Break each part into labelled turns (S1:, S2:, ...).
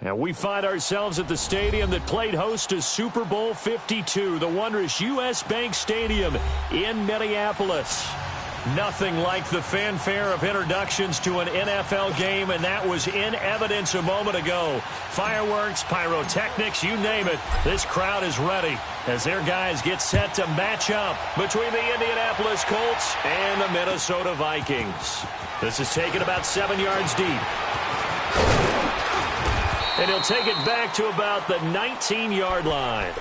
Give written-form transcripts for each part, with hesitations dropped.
S1: And we find ourselves at the stadium that played host to Super Bowl 52, the wondrous U.S. Bank Stadium in Minneapolis. Nothing like the fanfare of introductions to an NFL game, and that was in evidence a moment ago. Fireworks, pyrotechnics, you name it. This crowd is ready as their guys get set to match up between the Indianapolis Colts and the Minnesota Vikings. This is taken about 7 yards deep. And he'll take it back to about the 19-yard line.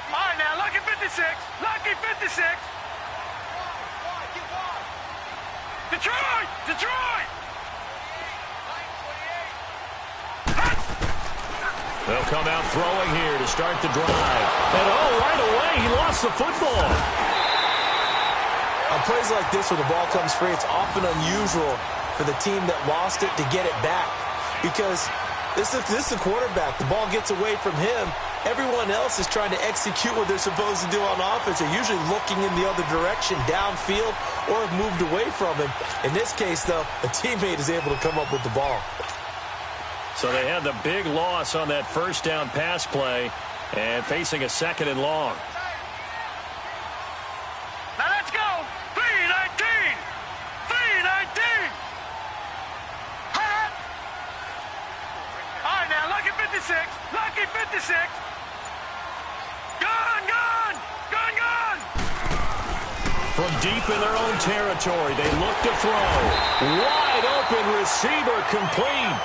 S2: All right, now, lucky 56. Lucky 56. Detroit! Detroit!
S1: They'll come out throwing here to start the drive. And right away, he lost the football.
S3: On plays like this, when the ball comes free, it's often unusual for the team that lost it to get it back. Because this is the quarterback. The ball gets away from him. Everyone else is trying to execute what they're supposed to do on offense. They're usually looking in the other direction, downfield, or have moved away from him. In this case, though, a teammate is able to come up with the ball.
S1: So they had the big loss on that first down pass play and facing a second and long.
S2: Now let's go. 3-19. 3-19. Hot. All right, now, lucky 56. Lucky 56. Gun, gun. Gun, gun.
S1: From deep in their own territory, they look to throw. Wide open receiver complete.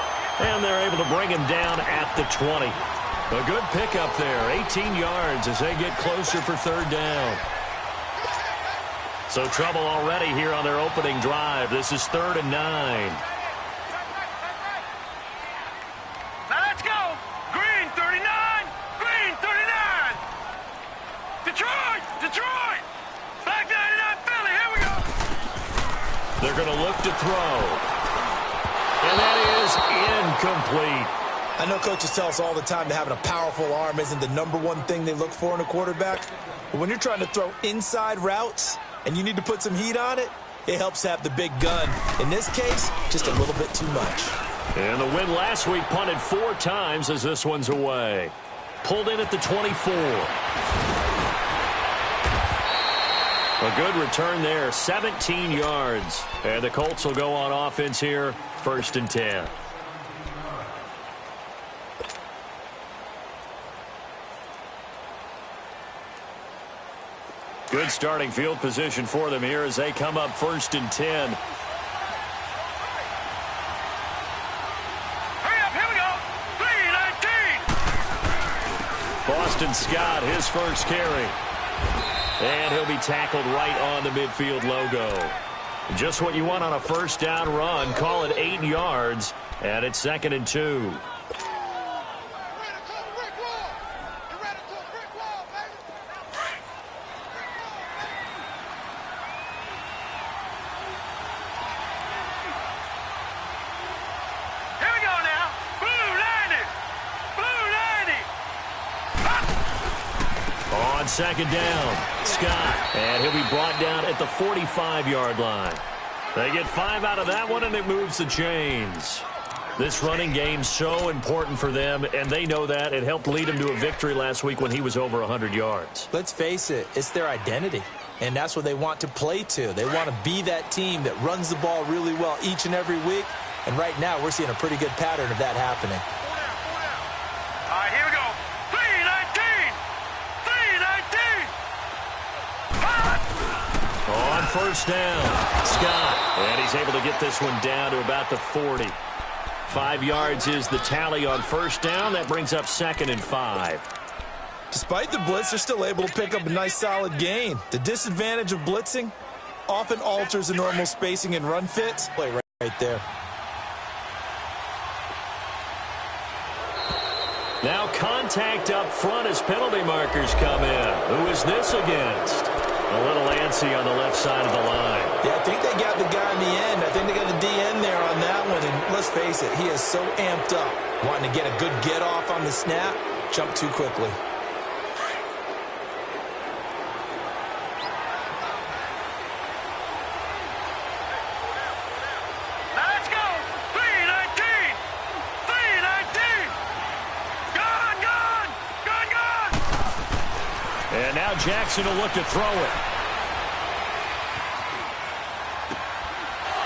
S1: And they're able to bring him down at the 20. A good pickup there, 18 yards as they get closer for third down. So trouble already here on their opening drive. This is 3rd and 9.
S2: Now let's go. Green 39. Green 39. Detroit. Detroit. Black 99 Philly. Here we go.
S1: They're going to look to throw. And that is incomplete.
S3: I know coaches tell us all the time that having a powerful arm isn't the #1 thing they look for in a quarterback. But when you're trying to throw inside routes and you need to put some heat on it, it helps have the big gun. In this case, just a little bit too much.
S1: And the win last week punted 4 times as this one's away. Pulled in at the 24. A good return there, 17 yards. And the Colts will go on offense here, 1st and 10. Good starting field position for them here as they come up 1st and 10.
S2: Hurry up, here we go. 3-19.
S1: Boston Scott, his first carry. And he'll be tackled right on the midfield logo. Just what you want on a first down run. Call it 8 yards, and it's 2nd and 2.
S2: Here we go now. Blue 90. Blue 90.
S1: On 2nd down, Scott, and he'll be brought down at the 45-yard line. They get 5 out of that one, and it moves the chains. This running game's so important for them, and they know that. It helped lead them to a victory last week when he was over 100 yards.
S3: Let's face it, it's their identity, and that's what they want to play to. They want to be that team that runs the ball really well each and every week, and right now we're seeing a pretty good pattern of that happening.
S2: All right, here we go. 3-19. 3-19.
S1: On first down, Scott, and he's able to get this one down to about the 40. 5 yards is the tally on first down. That brings up 2nd and 5.
S3: Despite the blitz, they're still able to pick up a nice solid gain. The disadvantage of blitzing often alters the normal spacing and run fits. Play right there.
S1: Now contact up front as penalty markers come in. Who is this against? A little antsy on the left side of the line.
S3: Yeah, I think they got the guy in the end. I think they got the DN there on that one. And let's face it, he is so amped up, wanting to get a good get-off on the snap, jump too quickly.
S2: Now let's go. 319. 319. Gone, gone. Gone, gone.
S1: And now Jackson will look to throw it.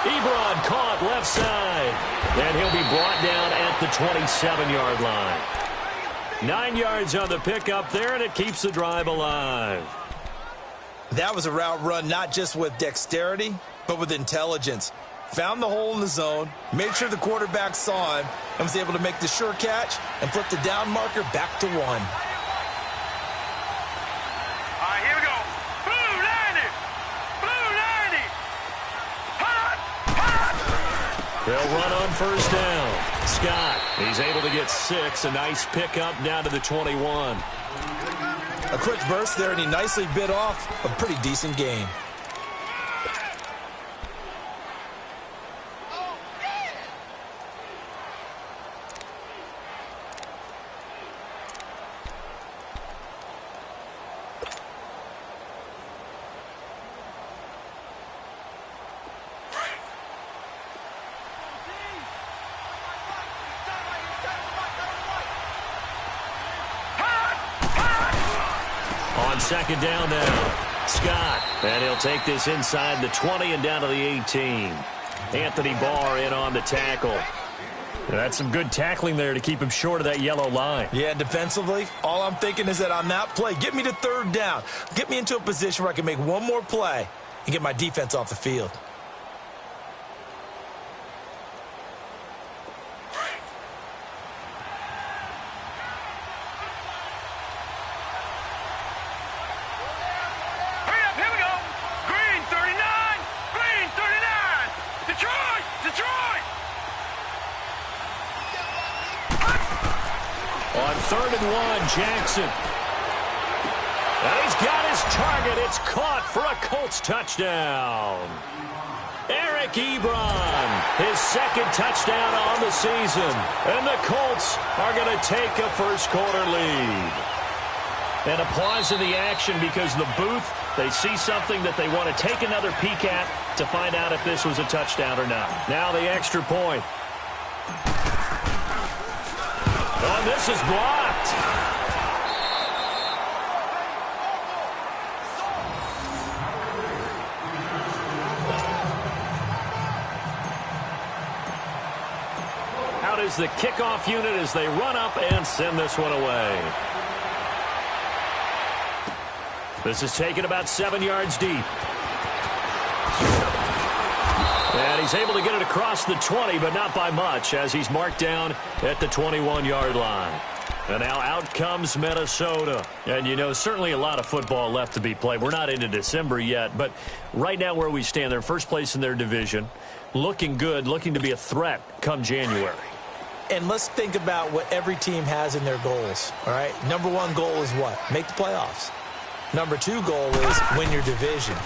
S1: Ebron caught left side. And he'll be brought down at the 27-yard line. 9 yards on the pickup there, and it keeps the drive alive.
S3: That was a route run not just with dexterity, but with intelligence. Found the hole in the zone, made sure the quarterback saw him, and was able to make the sure catch and flip the down marker back to 1.
S2: All right, here we go. Blue 90. Blue 90. Hot, hot.
S1: They'll run on first down. Scott, he's able to get 6. A nice pickup down to the 21.
S3: A quick burst there, and he nicely bit off a pretty decent gain.
S1: On second down now, Scott. And he'll take this inside the 20 and down to the 18. Anthony Barr in on the tackle. That's some good tackling there to keep him short of that yellow line.
S3: Yeah, defensively, all I'm thinking is that on that play, get me to third down. Get me into a position where I can make one more play and get my defense off the field.
S2: Hurry up, here we go. Green 39. Green 39. Detroit, Detroit.
S1: On 3rd and 1, Jackson. And he's got his target. It's caught for a Colts touchdown. Eric Ebron, his second touchdown on the season. And the Colts are going to take a first-quarter lead. And a pause in the action because the booth, they see something that they want to take another peek at to find out if this was a touchdown or not. Now the extra point. Oh, this is blocked. Out is the kickoff unit as they run up and send this one away. This is taken about 7 yards deep. And he's able to get it across the 20, but not by much, as he's marked down at the 21-yard line. And now out comes Minnesota. And, you know, certainly a lot of football left to be played. We're not into December yet, but right now where we stand, they're first place in their division. Looking good, looking to be a threat come January.
S3: And let's think about what every team has in their goals, all right? Number 1 goal is what? Make the playoffs. Number 2 goal is win your division.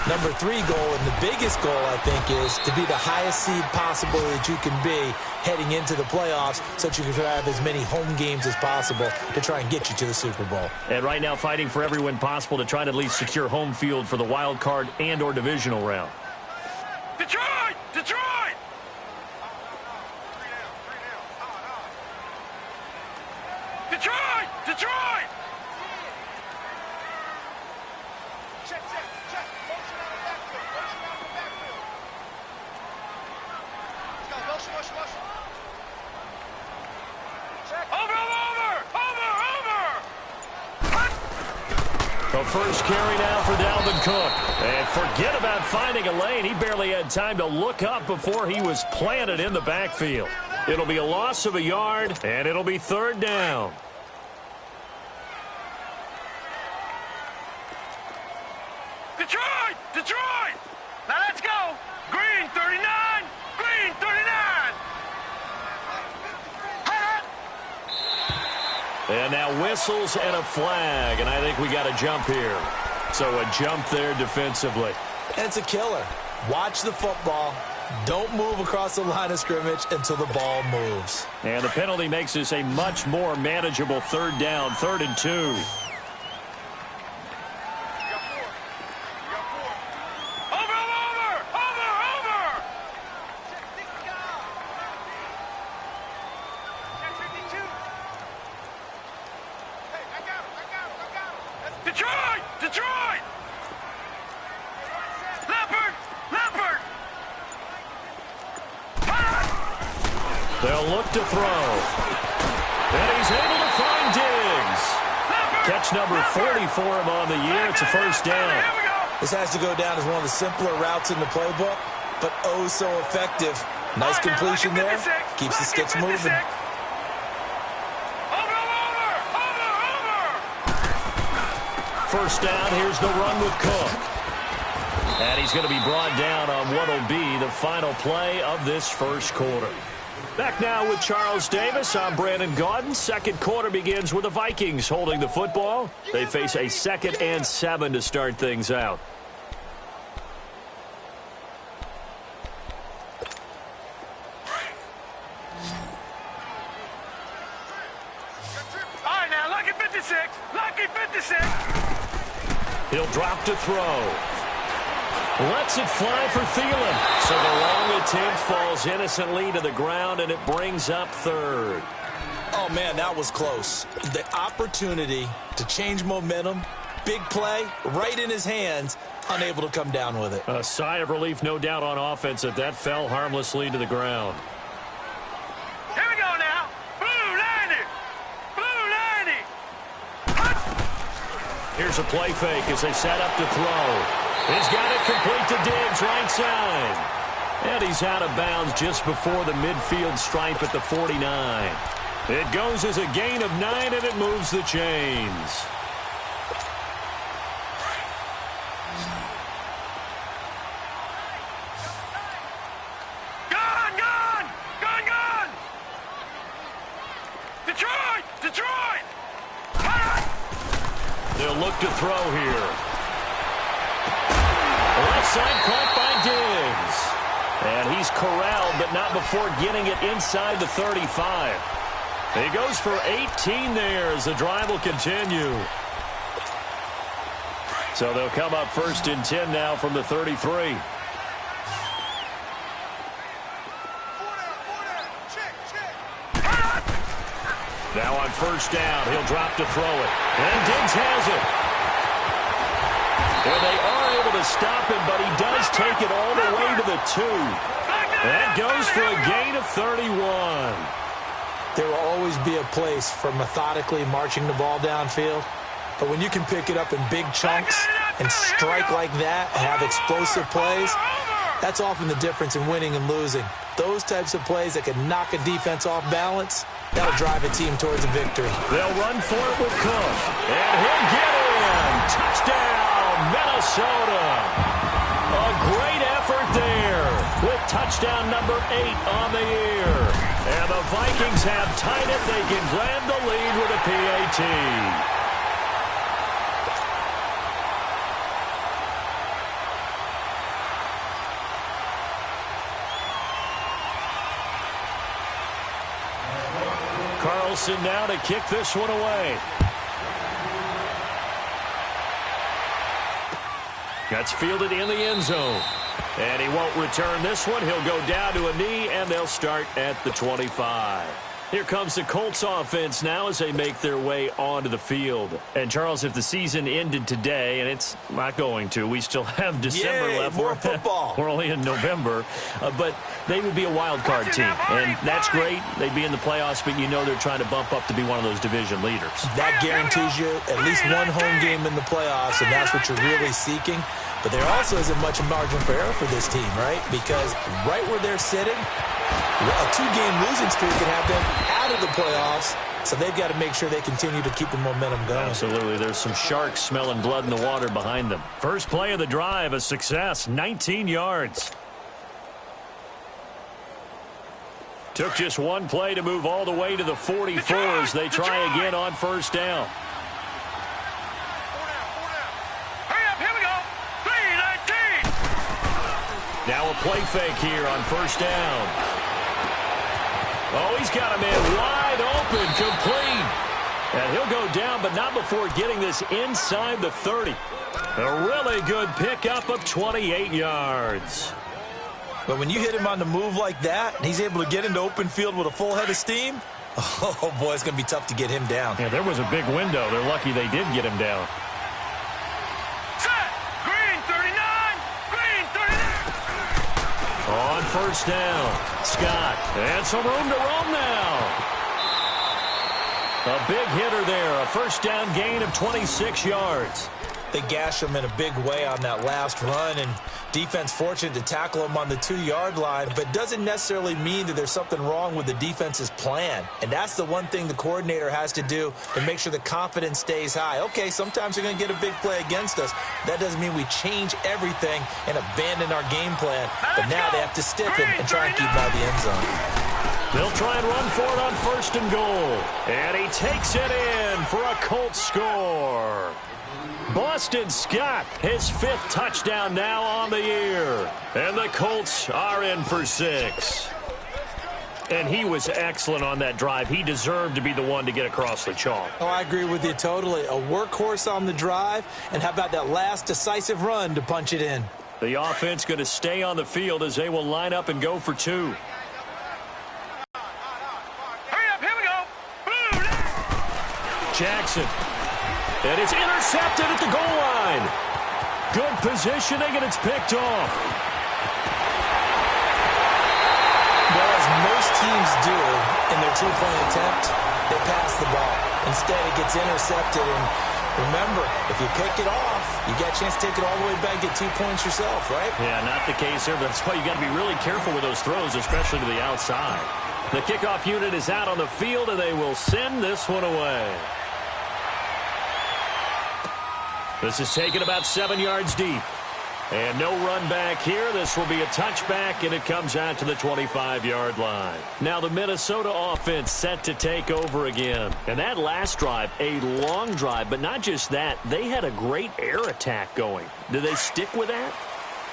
S3: Number 3 goal, and the biggest goal, I think, is to be the highest seed possible that you can be heading into the playoffs so that you can have as many home games as possible to try and get you to the Super Bowl.
S1: And right now fighting for every win possible to try to at least secure home field for the wild card and or divisional round.
S2: Detroit, Detroit. Detroit, Detroit. Check, check, check. Motion out of the backfield. Motion out of the backfield. Let's go. Motion, motion, motion. Check. Over, over, over, over.
S1: The first carry now for Dalvin Cook. And forget about finding a lane. He barely had time to look up before he was planted in the backfield. It'll be a loss of a yard, and it'll be 3rd down.
S2: Detroit, Detroit. Now let's go. Green 39. Green 39. Hot.
S1: And now whistles and a flag, and I think we got a jump here. So a jump there defensively.
S3: And it's a killer. Watch the football. Don't move across the line of scrimmage until the ball moves.
S1: And the penalty makes this a much more manageable third down, 3rd and 2.
S2: Detroit! Leopard!
S1: They'll look to throw. And he's able to find Diggs. Catch number 40 for him on the year. It's a first down.
S3: This has to go down as one of the simpler routes in the playbook, but oh so effective. Nice completion there. Keeps the sticks moving.
S1: First down, here's the run with Cook. And he's going to be brought down on what will be the final play of this first quarter. Back now with Charles Davis. I'm Brandon Gaudin. Second quarter begins with the Vikings holding the football. They face a 2nd and 7 to start things out.
S2: All right, now, lucky 56. Lucky 56.
S1: He'll drop to throw. Lets it fly for Thielen. So the long attempt falls innocently to the ground, and it brings up 3rd.
S3: Oh, man, that was close. The opportunity to change momentum, big play, right in his hands, unable to come down with it.
S1: A sigh of relief, no doubt, on offense that fell harmlessly to the ground.
S2: Here we go now. Blue 90. Blue 90.
S1: Here's a play fake as they set up to throw. He's got it complete to Diggs, right side. And he's out of bounds just before the midfield stripe at the 49. It goes as a gain of 9, and it moves the chains.
S2: Gone! Detroit!
S1: They'll look to throw here. Left side caught by Diggs. And he's corralled, but not before getting it inside the 35. He goes for 18 there as the drive will continue. So they'll come up 1st and 10 now from the 33. Now on first down, he'll drop to throw it. And Diggs has it. Well, they are able to stop him, but he does take it all the way to the 2. That goes for a gain of 31.
S3: There will always be a place for methodically marching the ball downfield. But when you can pick it up in big chunks and strike like that and have explosive plays, that's often the difference in winning and losing. Those types of plays that can knock a defense off balance, that'll drive a team towards a victory.
S1: They'll run for it with Cook. And he'll get in. Touchdown, Minnesota. A great effort there with touchdown number 8 on the year. And the Vikings have tied it. They can grab the lead with a PAT. Carlson now to kick this one away. Gets fielded in the end zone. And he won't return this one. He'll go down to a knee, and they'll start at the 25. Here comes the Colts offense now as they make their way onto the field. And, Charles, if the season ended today, and it's not going to, we still have December left.
S3: More football.
S1: We're only in November. But they would be a wild card team. And that's great. They'd be in the playoffs, but you know they're trying to bump up to be one of those division leaders.
S3: That guarantees you at least one home game in the playoffs, and that's what you're really seeking. But there also isn't much margin for error for this team, right? Because right where they're sitting, a 2-game losing streak can have them out of the playoffs, so they've got to make sure they continue to keep the momentum going.
S1: Absolutely. There's some sharks smelling blood in the water behind them. First play of the drive, a success, 19 yards. Took just one play to move all the way to the 44 as they try again on first down.
S2: Hurry
S1: play fake here on first down. Oh, he's got a man wide open, complete. And he'll go down, but not before getting this inside the 30. A really good pickup of 28 yards.
S3: But when you hit him on the move like that, and he's able to get into open field with a full head of steam, oh, boy, it's going to be tough to get him down.
S1: Yeah, there was a big window. They're lucky they did get him down.
S2: Set. Green 39. Green 39.
S1: On first down, Scott. And some room to roam now. A big hitter there. A first down gain of 26 yards.
S3: They gash him in a big way on that last run, and defense fortunate to tackle him on the 2-yard line, but doesn't necessarily mean that there's something wrong with the defense's plan. And that's the one thing the coordinator has to do to make sure the confidence stays high. Okay, sometimes they're going to get a big play against us. That doesn't mean we change everything and abandon our game plan. But now they have to stick him and try and keep him out of the end zone.
S1: They'll try and run for it on first and goal. And he takes it in for a Colts score. Boston Scott, his 5th touchdown now on the year. And the Colts are in for 6. And he was excellent on that drive. He deserved to be the one to get across the chalk.
S3: Oh, I agree with you totally. A workhorse on the drive. And how about that last decisive run to punch it in?
S1: The offense going to stay on the field as they will line up and go for 2.
S2: Hurry up, here we go. Boom.
S1: Jackson. And it's intercepted at the goal line. Good positioning, and it's picked off.
S3: Well, as most teams do in their two-point attempt, they pass the ball. Instead, it gets intercepted. And remember, if you pick it off, you got a chance to take it all the way back, get 2 points yourself, right?
S1: Yeah, not the case here, but that's why you got to be really careful with those throws, especially to the outside. The kickoff unit is out on the field, and they will send this one away. This is taken about 7 yards deep. And no run back here. This will be a touchback, and it comes out to the 25-yard line. Now the Minnesota offense set to take over again. And that last drive, a long drive, but not just that. They had a great air attack going. Do they stick with that?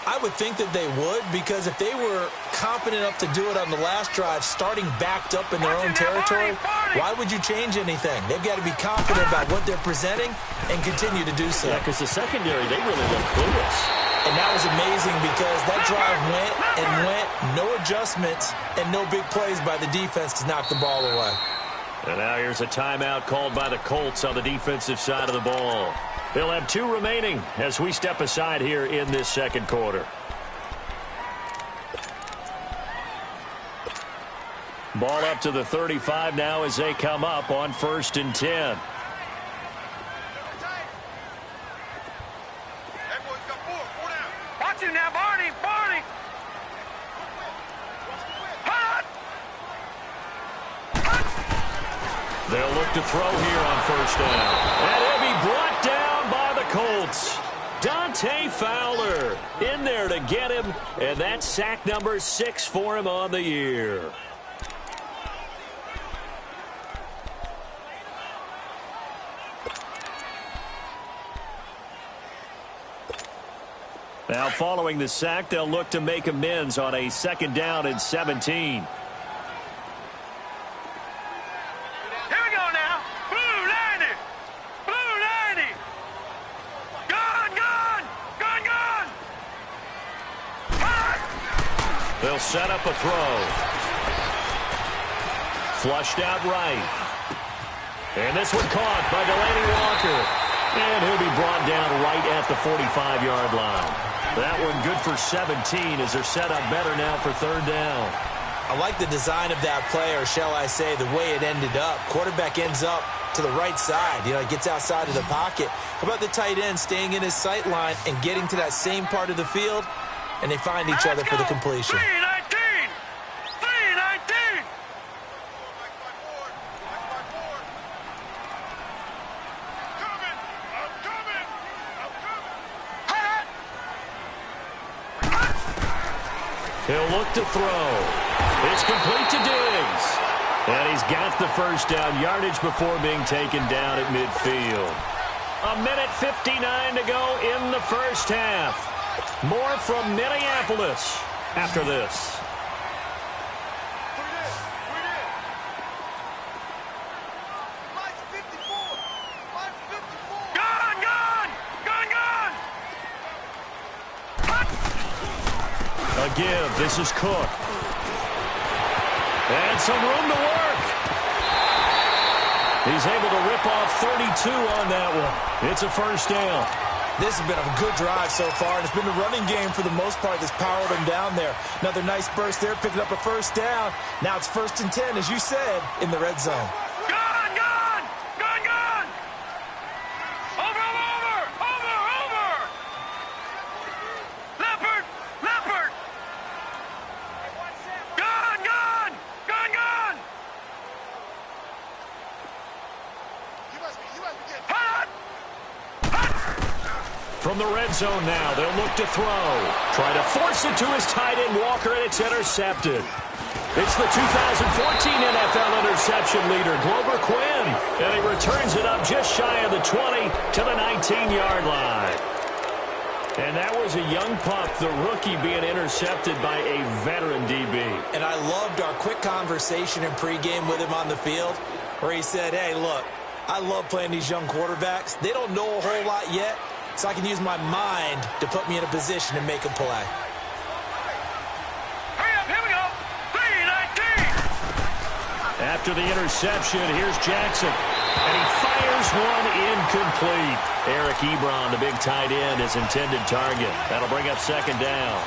S3: I would think that they would, because if they were confident enough to do it on the last drive, starting backed up in their own territory, why would you change anything? They've got to be confident about what they're presenting and continue to do so.
S1: Yeah, because the secondary, they really look clueless.
S3: And that was amazing because that drive went and went, no adjustments, and no big plays by the defense to knock the ball away.
S1: And now here's a timeout called by the Colts on the defensive side of the ball. They'll have 2 remaining as we step aside here in this second quarter. Ball up to the 35 now as they come up on 1st and 10.
S2: Watch him now, Barney. Barney. Hot.
S1: They'll look to throw here on first down. And he'll be brought down by the Colts. Dante Fowler in there to get him, and that's sack number 6 for him on the year. Now following the sack, they'll look to make amends on a 2nd down and 17. They'll set up a throw. Flushed out right. And this one caught by Delaney Walker. And he'll be brought down right at the 45-yard line. That one good for 17 as they're set up better now for 3rd down.
S3: I like the design of that play, or shall I say the way it ended up. Quarterback ends up to the right side. You know, he gets outside of the pocket. How about the tight end staying in his sight line and getting to that same part of the field? And they find each other for the completion.
S2: 3-19! 3-19!
S1: He'll look to throw. It's complete to Diggs. And he's got the first down yardage before being taken down at midfield. 1:59 to go in the first half. More from Minneapolis. after this. A give. This is Cook. And some room to work. He's able to rip off 32 on that one. It's a first down.
S3: This has been a good drive so far, and it's been the running game for the most part that's powered him down there. Another nice burst there, picking up a first down. Now it's 1st and 10, as you said, in the red zone.
S1: From the red zone now, they'll look to throw. Try to force it to his tight end, Walker, and it's intercepted. It's the 2014 NFL interception leader, Glover Quinn. And he returns it up just shy of the 20 to the 19-yard line. And that was a young pup, the rookie being intercepted by a veteran DB.
S3: And I loved our quick conversation in pregame with him on the field, where he said, hey, look, I love playing these young quarterbacks. They don't know a whole lot yet, so I can use my mind to put me in a position to make a play.
S2: Hurry up, here we go. 3-19.
S1: After the interception, here's Jackson. And he fires one incomplete. Eric Ebron, the big tight end, his intended target. That'll bring up 2nd down.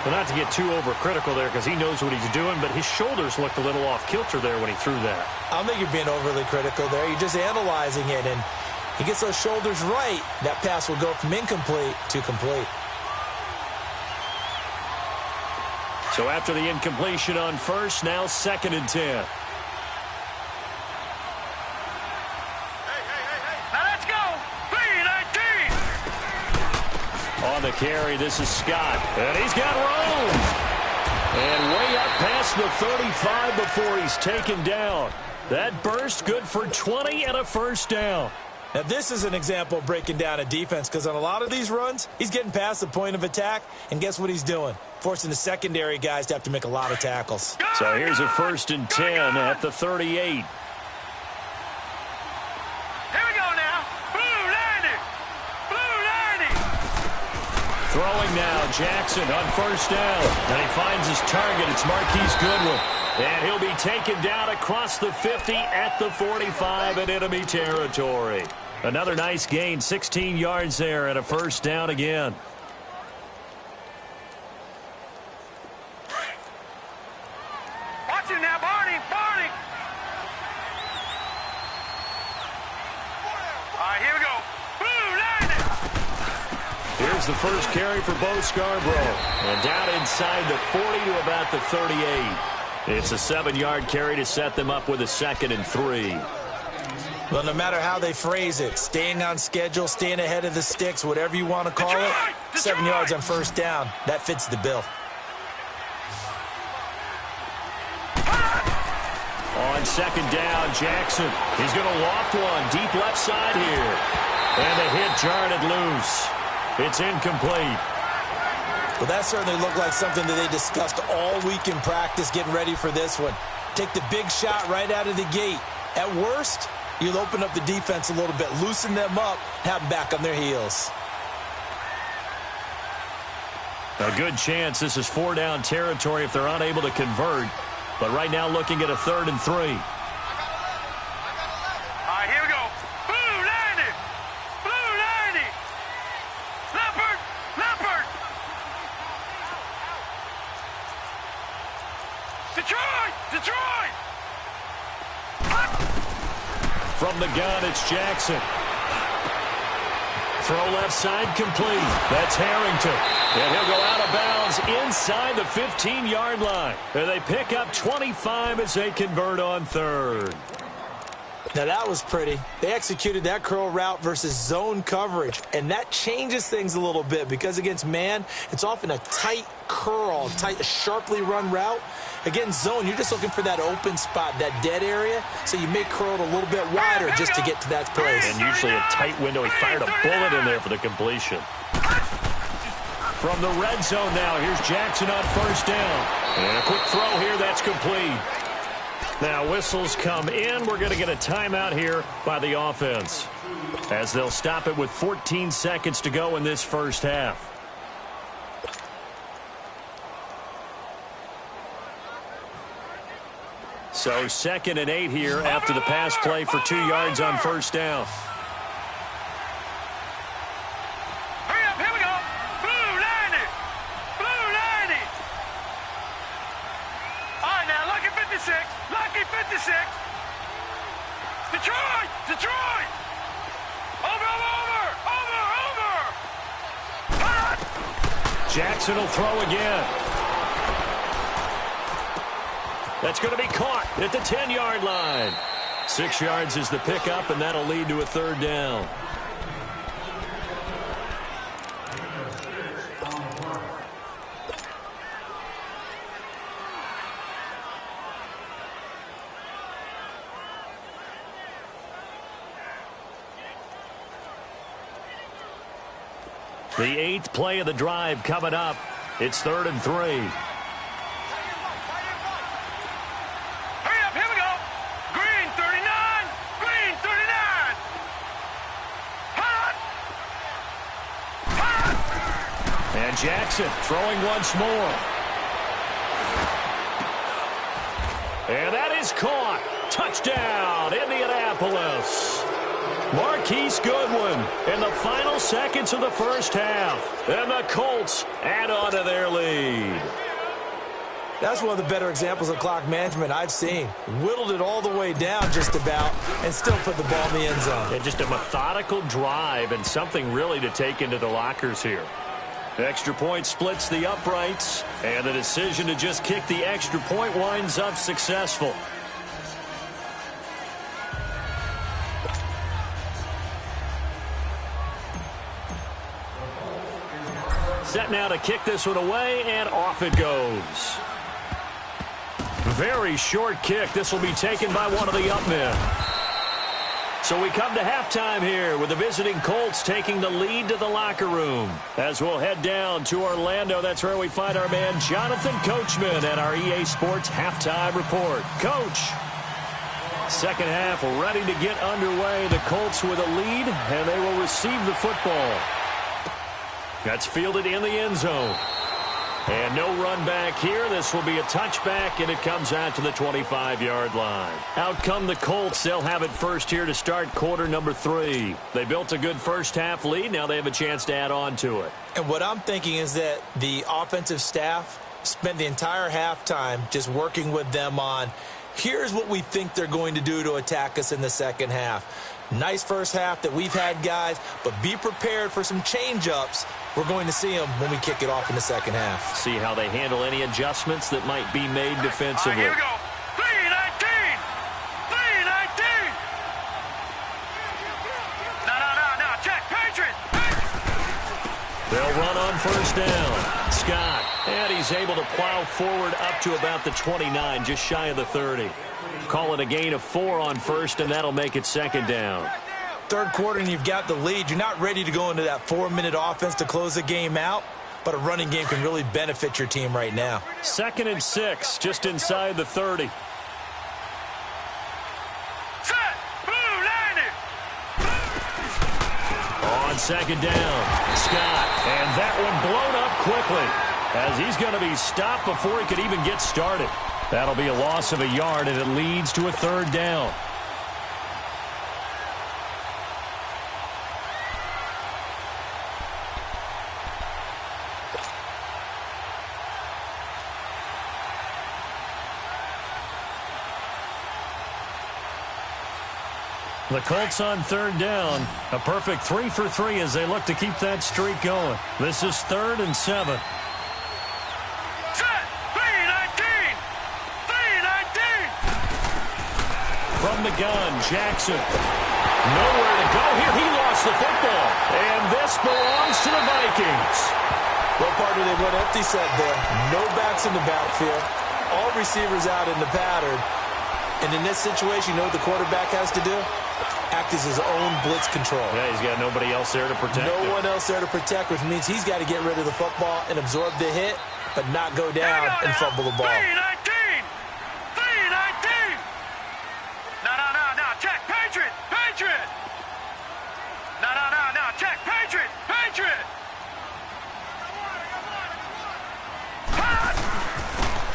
S1: Well, not to get too overcritical there because he knows what he's doing, but his shoulders looked a little off kilter there when he threw that.
S3: I don't think you're being overly critical there. You're just analyzing it, and he gets those shoulders right, that pass will go from incomplete to complete.
S1: So after the incompletion on first, now 2nd and 10.
S2: Now let's go. 3-19.
S1: On the carry, this is Scott. And he's got room. And way up past the 35 before he's taken down. That burst good for 20 and a first down.
S3: Now, this is an example of breaking down a defense because on a lot of these runs, he's getting past the point of attack, and guess what he's doing? Forcing the secondary guys to have to make a lot of tackles.
S1: So here's a 1st and 10 at the 38.
S2: Here we go now. Blue 90. Blue 90.
S1: Throwing now, Jackson on first down. And he finds his target. It's Marquise Goodwin. And he'll be taken down across the 50 at the 45 in enemy territory. Another nice gain, 16 yards there and a first down again.
S2: Watch him now, Barney. Barney. All right, here we go. Blue 90.
S1: Here's the first carry for Bo Scarborough. And down inside the 40 to about the 38. It's a 7-yard carry to set them up with a 2nd and 3.
S3: Well, no matter how they phrase it, staying on schedule, staying ahead of the sticks, whatever you want to call it, 7 yards on first down, that fits the bill.
S1: On 2nd down, Jackson. He's going to loft one deep left side here. And the hit jarred it loose. It's incomplete.
S3: Well, that certainly looked like something that they discussed all week in practice getting ready for this one. Take the big shot right out of the gate. At worst, you'll open up the defense a little bit, loosen them up, have them back on their heels.
S1: A good chance this is 4-down territory if they're unable to convert. But right now looking at a 3rd and 3.
S2: All right, here we go. Blue 90. Blue 90. Leopard. Leopard. Detroit. Detroit.
S1: From the gun, it's Jackson. Throw left side complete. That's Harrington. And he'll go out of bounds inside the 15-yard line. And they pick up 25 as they convert on 3rd.
S3: Now, that was pretty. They executed that curl route versus zone coverage, and that changes things a little bit because against man, it's often a tight curl, tight, sharply run route. Against zone, you're just looking for that open spot, that dead area, so you may curl it a little bit wider just to get to that place.
S1: And usually a tight window. He fired a bullet in there for the completion. From the red zone now, here's Jackson on first down. And a quick throw here, that's complete. Now whistles come in. We're going to get a timeout here by the offense, as they'll stop it with 14 seconds to go in this first half. So 2nd and 8 here after the pass play for 2 yards on first down.
S2: Hurry up, here we go. Blue 90. Blue 90. All right, now, lucky 56. Lucky 56. Detroit. Detroit. Over.
S1: Jackson will throw again. That's going to be caught at the 10-yard line. 6 yards is the pickup, and that'll lead to a third down. The 8th play of the drive coming up. It's 3rd and 3. Jackson throwing once more. And that is caught. Touchdown, Indianapolis. Marquise Goodwin in the final seconds of the first half. And the Colts add on to their lead.
S3: That's one of the better examples of clock management I've seen. Whittled it all the way down just about and still put the ball in the end zone.
S1: Yeah, just a methodical drive and something really to take into the lockers here. The extra point splits the uprights, and the decision to just kick the extra point winds up successful. Set now to kick this one away, and off it goes. Very short kick. This will be taken by one of the up men. So we come to halftime here with the visiting Colts taking the lead to the locker room. As we'll head down to Orlando, that's where we find our man Jonathan Coachman at our EA Sports Halftime Report. Coach, second half ready to get underway. The Colts with a lead, and they will receive the football. That's fielded in the end zone. And no run back here. This will be a touchback, and it comes out to the 25-yard line. Out come the Colts. They'll have it first here to start quarter number 3. They built a good first-half lead. Now they have a chance to add on to it.
S3: And what I'm thinking is that the offensive staff spent the entire halftime just working with them on, here's what we think they're going to do to attack us in the second half. Nice first half that we've had, guys, but be prepared for some change-ups. We're going to see them when we kick it off in the second half.
S1: See how they handle any adjustments that might be made defensively.
S2: Here we go. 3-19. 3-19. No. Check. Patriot.
S1: They'll run on first down. Scott. And he's able to plow forward up to about the 29, just shy of the 30. Call it a gain of 4 on first, and that'll make it second down.
S3: Third quarter, and you've got the lead. You're not ready to go into that 4-minute offense to close the game out, but a running game can really benefit your team right now.
S1: 2nd and 6, just inside the 30.
S2: Set. Blue 90.
S1: On second down, Scott. And that one blown up quickly, as he's going to be stopped before he could even get started. That'll be a loss of a yard, and it leads to a third down. The Colts on third down. A perfect 3 for 3 as they look to keep that streak going. This is 3rd and 7. From the gun, Jackson. Nowhere to go here. He lost the football. And this belongs to the Vikings.
S3: Well, partner, they went empty set there. No backs in the backfield. All receivers out in the pattern. And in this situation, you know what the quarterback has to do? act as his own blitz control.
S1: Yeah, he's got nobody else there to protect him.
S3: No one else there to protect, which means he's got to get rid of the football and absorb the hit, but not go down and fumble the ball.
S2: 3-19. 3-19. No. Check. Patriot. No. Check. Patriot.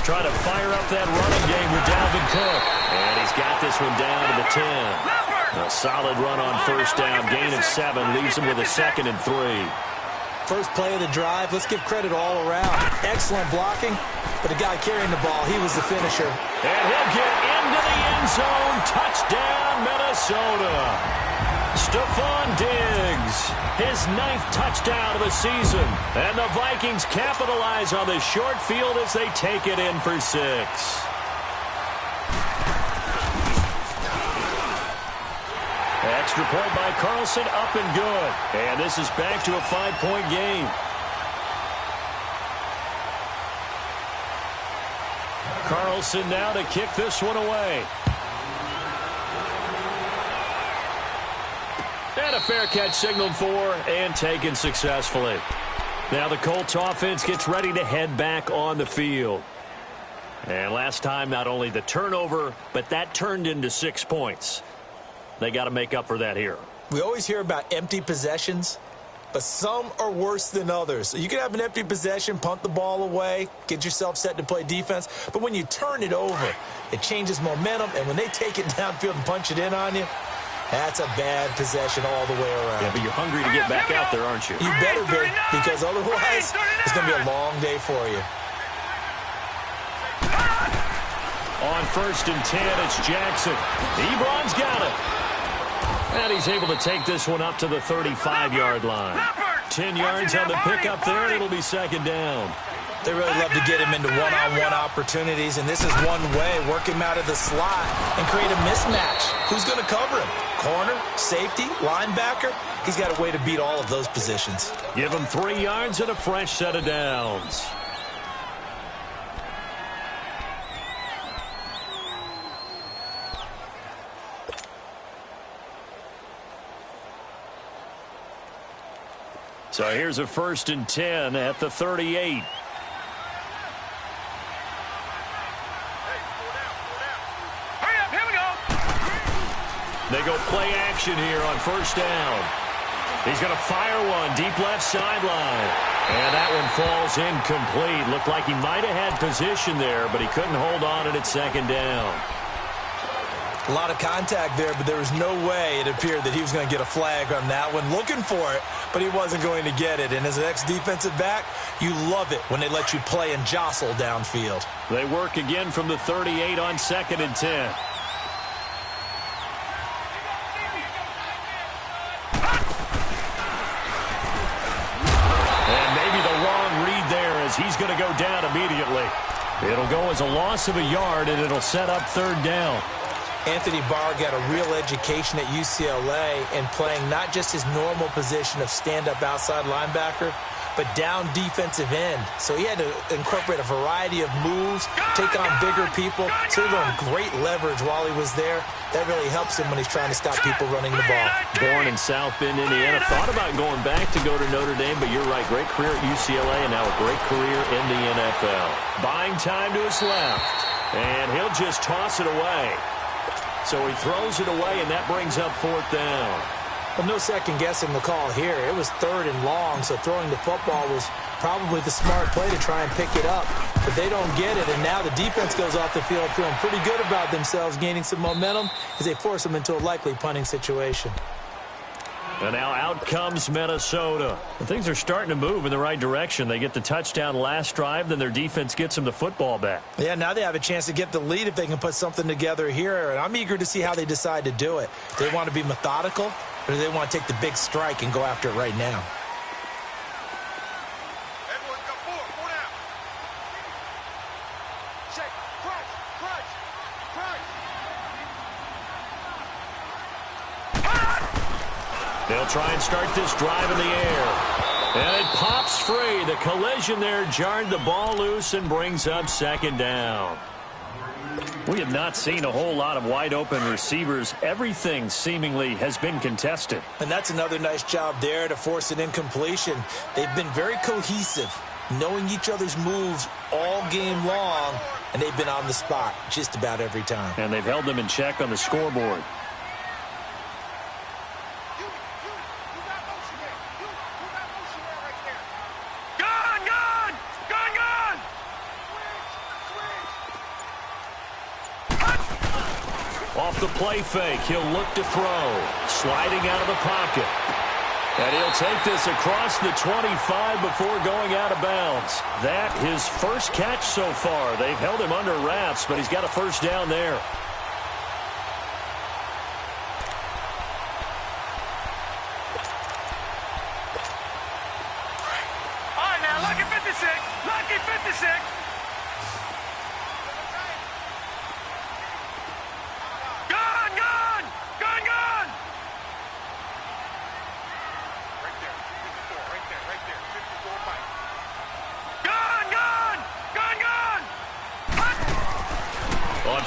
S1: Trying to fire up that running game with Dalvin Cook. And he's got this one down to the 10. A solid run on first down. Gain of 7. Leaves him with a 2nd and 3.
S3: First play of the drive. Let's give credit all around. Excellent blocking, but the guy carrying the ball, he was the finisher.
S1: And he'll get into the end zone. Touchdown, Minnesota. Stephon Diggs, his 9th touchdown of the season. And the Vikings capitalize on the short field as they take it in for 6. Extra point by Carlson, up and good. And this is back to a 5-point game. Carlson now to kick this one away. And a fair catch signaled for and taken successfully. Now the Colts offense gets ready to head back on the field. And last time, not only the turnover, but that turned into 6 points. They got to make up for that here.
S3: We always hear about empty possessions, but some are worse than others. So you can have an empty possession, punt the ball away, get yourself set to play defense. But when you turn it over, it changes momentum. And when they take it downfield and punch it in on you, that's a bad possession all the way around.
S1: Yeah, but you're hungry to get back out there, aren't you?
S3: You better be, because otherwise it's going to be a long day for you.
S1: On 1st and 10, it's Jackson. Ebron's got it. And he's able to take this one up to the 35-yard line. 10 yards on the pickup there, and it'll be 2nd down.
S3: They really love to get him into one-on-one opportunities, and this is one way. Work him out of the slot and create a mismatch. Who's going to cover him? Corner, safety, linebacker? He's got a way to beat all of those positions.
S1: Give him 3 yards and a fresh set of downs. So here's a 1st and 10 at the 38. They go play action here on 1st down. He's going to fire one deep left sideline. And that one falls incomplete. Looked like he might have had position there, but he couldn't hold on it at 2nd down.
S3: A lot of contact there, but there was no way it appeared that he was going to get a flag on that one. Looking for it, but he wasn't going to get it. And as an ex-defensive back, you love it when they let you play and jostle downfield.
S1: They work again from the 38 on 2nd and 10. He's going to go down immediately. It'll go as a loss of a yard, and it'll set up 3rd down.
S3: Anthony Barr got a real education at UCLA in playing not just his normal position of stand-up outside linebacker, but down defensive end. So he had to incorporate a variety of moves, take on bigger people. So he learned great leverage while he was there. That really helps him when he's trying to stop people running the ball.
S1: Born in South Bend, Indiana. Thought about going back to go to Notre Dame, but you're right. Great career at UCLA and now a great career in the NFL. Buying time to his left. And he'll just toss it away. So he throws it away, and that brings up 4th down.
S3: Well, no second-guessing the call here. It was 3rd and long, so throwing the football was probably the smart play to try and pick it up. But they don't get it, and now the defense goes off the field feeling pretty good about themselves, gaining some momentum as they force them into a likely punting situation.
S1: And now out comes Minnesota. And things are starting to move in the right direction. They get the touchdown last drive, then their defense gets them the football back.
S3: Yeah, now they have a chance to get the lead if they can put something together here. And I'm eager to see how they decide to do it. Do they want to be methodical, or do they want to take the big strike and go after it right now?
S1: They'll try and start this drive in the air. And it pops free. The collision there jarred the ball loose and brings up 2nd down. We have not seen a whole lot of wide-open receivers. Everything seemingly has been contested.
S3: And that's another nice job there to force an incompletion. They've been very cohesive, knowing each other's moves all game long, and they've been on the spot just about every time.
S1: And they've held them in check on the scoreboard. Off the play fake, he'll look to throw. Sliding out of the pocket. And he'll take this across the 25 before going out of bounds. That his first catch so far. They've held him under wraps, but he's got a first down there.
S2: All right, now, lucky 56. Lucky 56.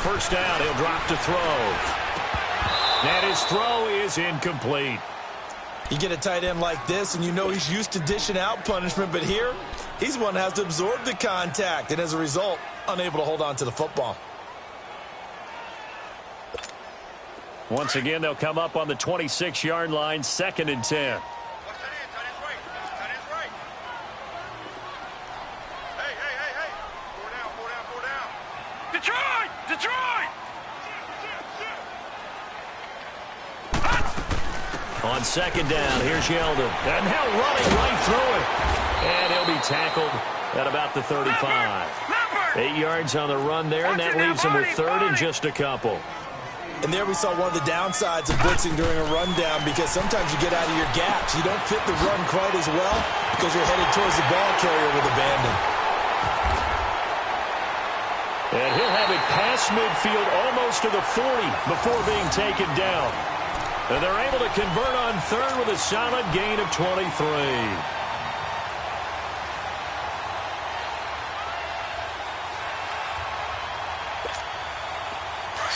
S1: First down, he'll drop to throw. And his throw is incomplete.
S3: You get a tight end like this, and you know he's used to dishing out punishment, but here, he's one that has to absorb the contact, and as a result, unable to hold on to the football.
S1: Once again, they'll come up on the 26-yard line, 2nd and 10. On 2nd down, here's Yeldon. And now running right through it. And he'll be tackled at about the 35. 8 yards on the run there, and that leaves him with 3rd and just a couple.
S3: And there we saw one of the downsides of blitzing during a rundown, because sometimes you get out of your gaps. You don't fit the run quite as well because you're headed towards the ball carrier with abandon.
S1: And he'll have it past midfield almost to the 40 before being taken down. And they're able to convert on 3rd with a solid gain of 23.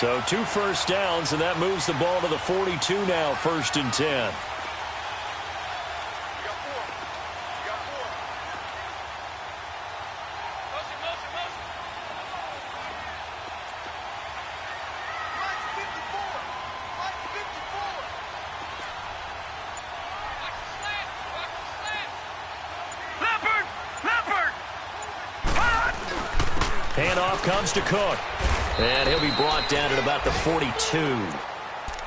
S1: So 2 first downs, and that moves the ball to the 42 now, 1st and 10. Handoff comes to Cook. And he'll be brought down at about the 42.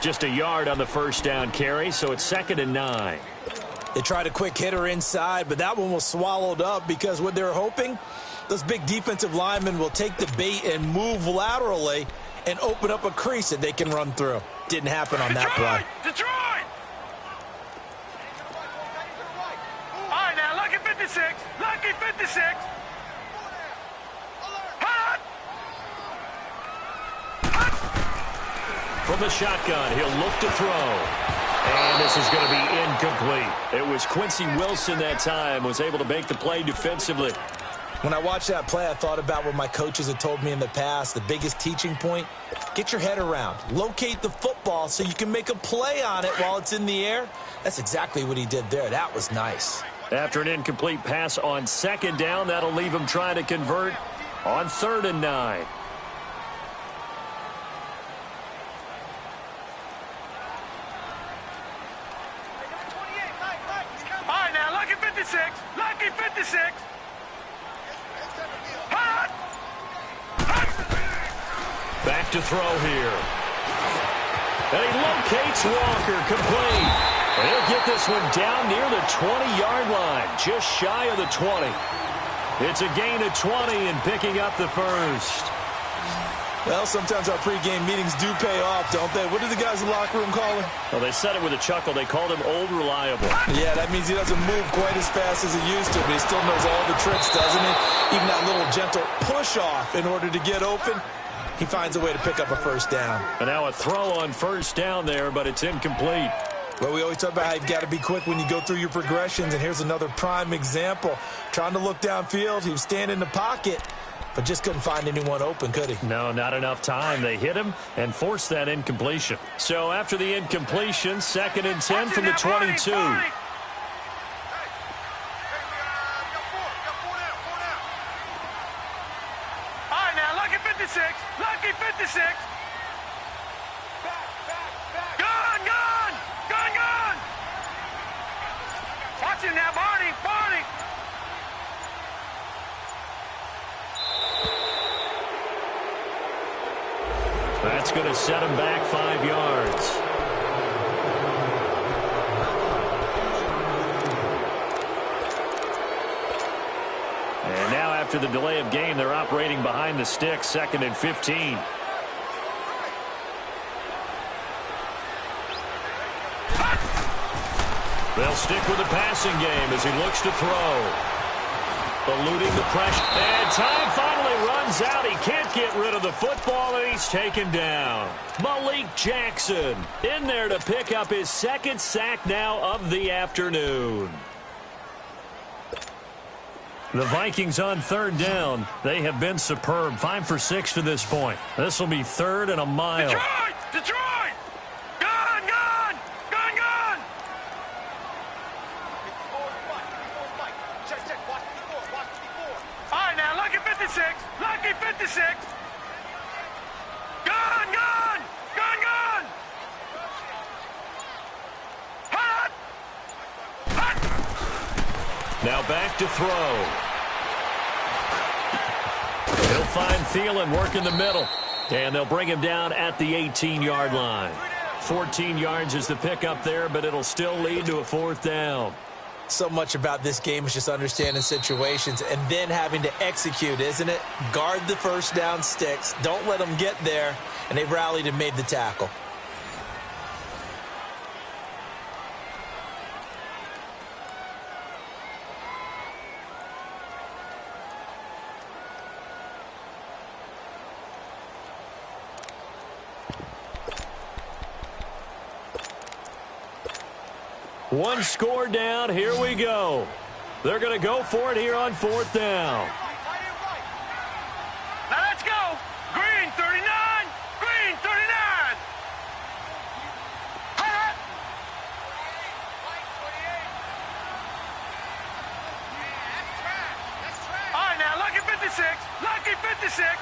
S1: Just a yard on the first down carry, so it's 2nd and 9.
S3: They tried a quick hitter inside, but that one was swallowed up because what they're hoping, those big defensive linemen will take the bait and move laterally and open up a crease that they can run through. Didn't happen on that play.
S2: Detroit! All right, now, lucky 56. Lucky 56.
S1: From the shotgun, he'll look to throw. And this is going to be incomplete. It was Quincy Wilson that time, was able to make the play defensively.
S3: When I watched that play, I thought about what my coaches had told me in the past. The biggest teaching point, get your head around. Locate the football so you can make a play on it while it's in the air. That's exactly what he did there. That was nice.
S1: After an incomplete pass on 2nd down, that'll leave him trying to convert on 3rd and 9.
S2: Lucky 56.
S1: Back to throw here. And he locates Walker, complete. And he'll get this one down near the 20-yard line, just shy of the 20. It's a gain of 20 and picking up the first.
S3: Well, sometimes our pregame meetings do pay off, don't they? What do the guys in the locker room call him?
S1: Well, they said it with a chuckle. They called him Old Reliable.
S3: Yeah, that means he doesn't move quite as fast as he used to, but he still knows all the tricks, doesn't he? Even that little gentle push-off in order to get open, he finds a way to pick up a first down.
S1: And now a throw on first down there, but it's incomplete.
S3: Well, we always talk about how you've got to be quick when you go through your progressions, and here's another prime example. Trying to look downfield, he was standing in the pocket, but just couldn't find anyone open, could he?
S1: No, not enough time. They hit him and forced that incompletion. So after the incompletion, 2nd and 10 from the 22.
S2: All right, now, lucky 56. Lucky 56. Gun, gun! Gun, gun! Watch him now, Barney! Barney!
S1: That's going to set him back 5 yards. And now after the delay of game, they're operating behind the sticks, 2nd and 15. They'll stick with the passing game as he looks to throw. Eluding the pressure. And time finally runs out. He can't get rid of the football, and he's taken down. Malik Jackson in there to pick up his 2nd sack now of the afternoon. The Vikings on 3rd down. They have been superb. 5 for 6 to this point. This will be 3rd and a mile.
S2: Detroit! Detroit! Gun, gun! Gun, gun! All right, now, lucky 56. Lucky 56. Gun, gun! Gun, gun! Hot! Hot!
S1: Now back to throw. He'll find Thielen working the middle. And they'll bring him down at the 18-yard line. 14 yards is the pickup there, but it'll still lead to a 4th down.
S3: So much about this game is just understanding situations and then having to execute, isn't it? Guard the 1st down sticks. Don't let them get there. And they rallied and made the tackle.
S1: One score down. Here we go. They're going to go for it here on 4th down.
S2: Now let's go. Green 39. Green 39. Hot! All right, now, lucky 56. Lucky 56.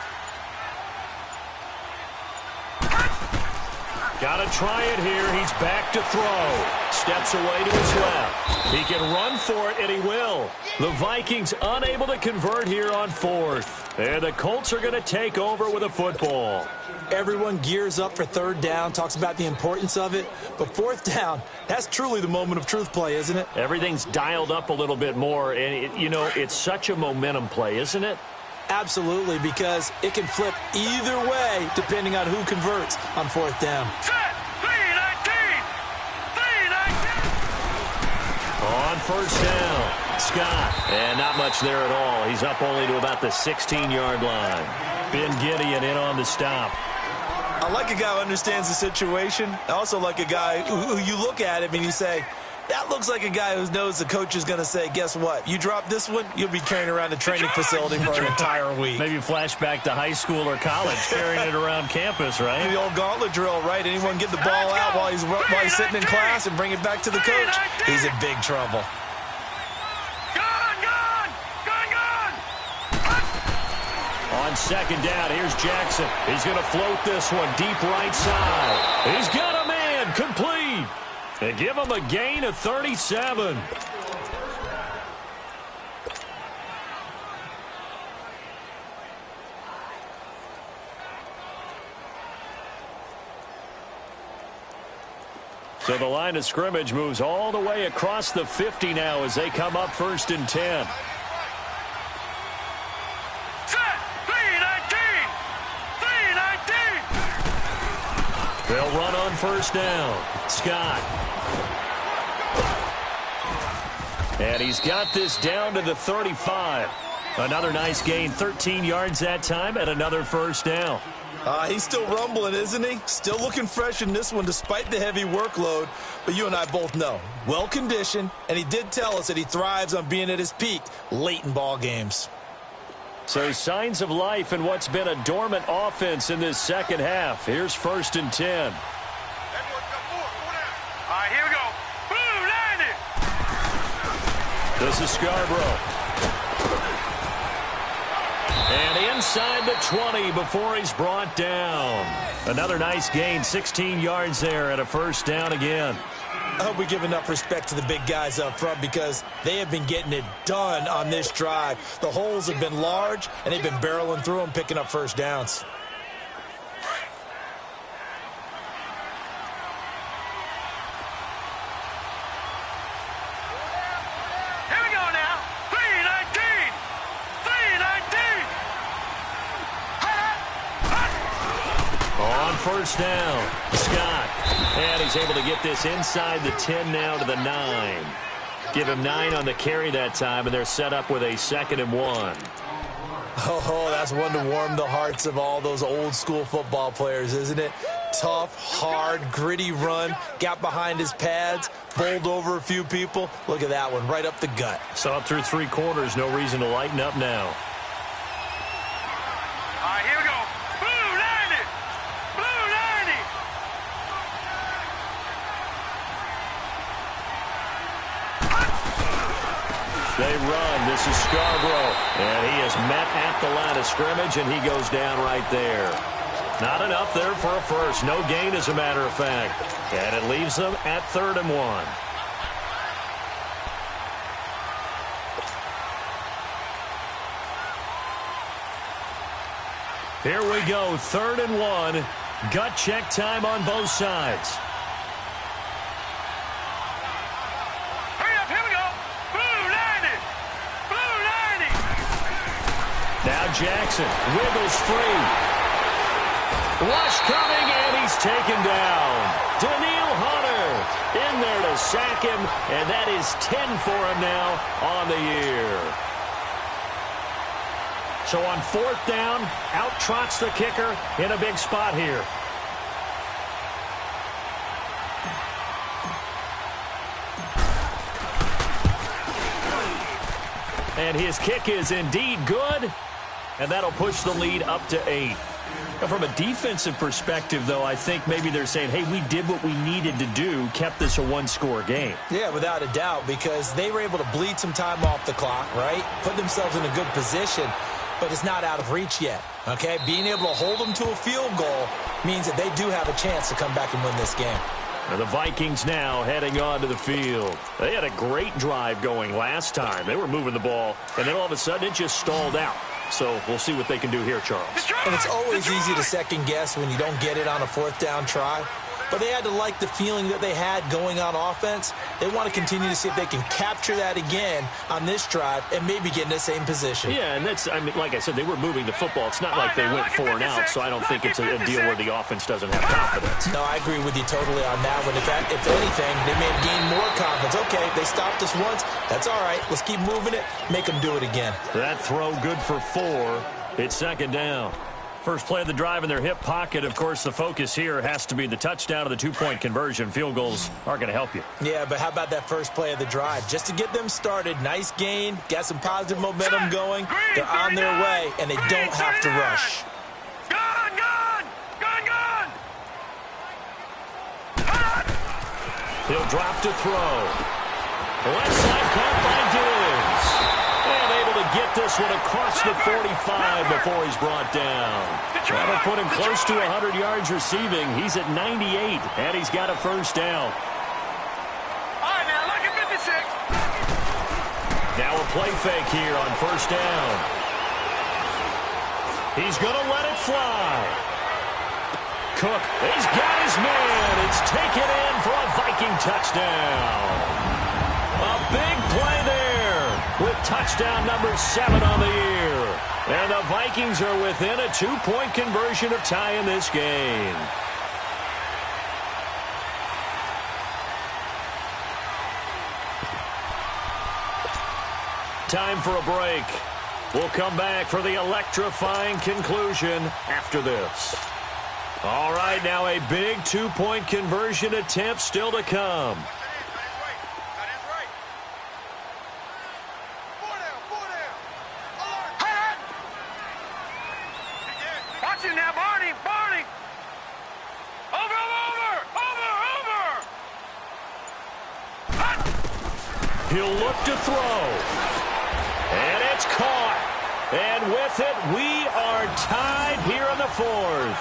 S1: Got to try it here. He's back to throw. Steps away to his left. He can run for it, and he will. The Vikings unable to convert here on 4th. And the Colts are going to take over with a football.
S3: Everyone gears up for 3rd down, talks about the importance of it. But 4th down, that's truly the moment of truth play, isn't it?
S1: Everything's dialed up a little bit more. And, it's such a momentum play, isn't it?
S3: Absolutely, because it can flip either way depending on who converts on 4th down.
S2: Set. 319. 319.
S1: On 1st down, Scott. And not much there at all. He's up only to about the 16-yard line. Ben Gideon in on the stop.
S3: I like a guy who understands the situation. I also like a guy who you look at him and you say, that looks like a guy who knows the coach is going to say, guess what? You drop this one, you'll be carrying around the training facility for an entire week.
S1: Maybe flashback to high school or college, carrying it around campus, right?
S3: The old gauntlet drill, right? Anyone get the ball out while he's sitting in class and bring it back to the coach? He's in big trouble.
S2: Gun, gun! Gun, gun!
S1: On 2nd down, here's Jackson. He's going to float this one deep right side. He's got a man, complete. And give him a gain of 37. So the line of scrimmage moves all the way across the 50 now as they come up 1st and 10.
S2: Set. 319. 319.
S1: They'll run on 1st down. Scott. And he's got this down to the 35. Another nice gain, 13 yards that time, and another 1st down.
S3: He's still rumbling, isn't he? Still looking fresh in this one despite the heavy workload. But you and I both know, well-conditioned, and he did tell us that he thrives on being at his peak late in ball games.
S1: So signs of life in what's been a dormant offense in this second half. Here's 1st and 10.
S2: All right, here we go. Boom, landed.
S1: This is Scarborough. And inside the 20 before he's brought down. Another nice gain, 16 yards there and a 1st down again.
S3: I hope we give enough respect to the big guys up front because they have been getting it done on this drive. The holes have been large, and they've been barreling through them, picking up 1st downs.
S2: Here we go now. 319. 319.
S1: On 1st down, Scott. And he's able to get this inside the 10 now to the 9. Give him 9 on the carry that time, and they're set up with a 2nd and 1.
S3: Oh, that's one to warm the hearts of all those old-school football players, isn't it? Tough, hard, gritty run, got behind his pads, bowled over a few people. Look at that one, right up the gut.
S1: Saw it through 3 quarters, no reason to lighten up now.
S2: All right, here we go. Blue landed. Blue landed.
S1: They run. This is Scarborough. And he is met at the line of scrimmage, and he goes down right there. Not enough there for a 1st. No gain, as a matter of fact. And it leaves them at 3rd and 1. Here we go, 3rd and 1. Gut check time on both sides.
S2: Hurry up, here we go. Blue landed. Blue landed.
S1: Now Jackson wiggles free. Rush coming, and he's taken down. Daniil Hunter in there to sack him, and that is 10 for him now on the year. So on 4th down, out trots the kicker in a big spot here. And his kick is indeed good, and that'll push the lead up to 8. From a defensive perspective, though, I think maybe they're saying, hey, we did what we needed to do, kept this a 1-score game.
S3: Yeah, without a doubt, because they were able to bleed some time off the clock, right? Put themselves in a good position, but it's not out of reach yet, okay? Being able to hold them to a field goal means that they do have a chance to come back and win this game.
S1: And the Vikings now heading onto the field. They had a great drive going last time. They were moving the ball, and then all of a sudden it just stalled out. So we'll see what they can do here, Charles.
S3: And it's always easy to second guess when you don't get it on a 4th down try. But they had to like the feeling that they had going on offense. They want to continue to see if they can capture that again on this drive and maybe get in the same position.
S1: Yeah, and that's, I mean, like I said, they were moving the football. It's not like they went 4 and out, so I don't think it's a deal where the offense doesn't have confidence.
S3: No, I agree with you totally on that one. If anything, they may have gained more confidence. Okay, they stopped us once. That's all right. Let's keep moving it. Make them do it again.
S1: That throw good for 4. It's 2nd down. First play of the drive in their hip pocket. Of course, the focus here has to be the touchdown of the 2-point conversion. Field goals aren't going to help you.
S3: Yeah, but how about that first play of the drive? Just to get them started, nice gain, got some positive momentum going. They're on their way, and they don't have to rush.
S2: Gun, gun, gun, gun.
S1: He'll drop to throw. Left side caught by Diggs. And able to get this one across the 45 before he's brought down. That'll put him close to 100 yards receiving. He's at 98, and he's got a 1st down.
S2: All right, now look at 56.
S1: Now a play fake here on 1st down. He's going to let it fly. Cook, he's got his man. It's taken in for a Viking touchdown. A big play there with touchdown number 7 on the year. And the Vikings are within a 2-point conversion of tying this game. Time for a break. We'll come back for the electrifying conclusion after this. All right, now a big 2-point conversion attempt still to come. He'll look to throw. And it's caught. And with it, we are tied here in the fourth.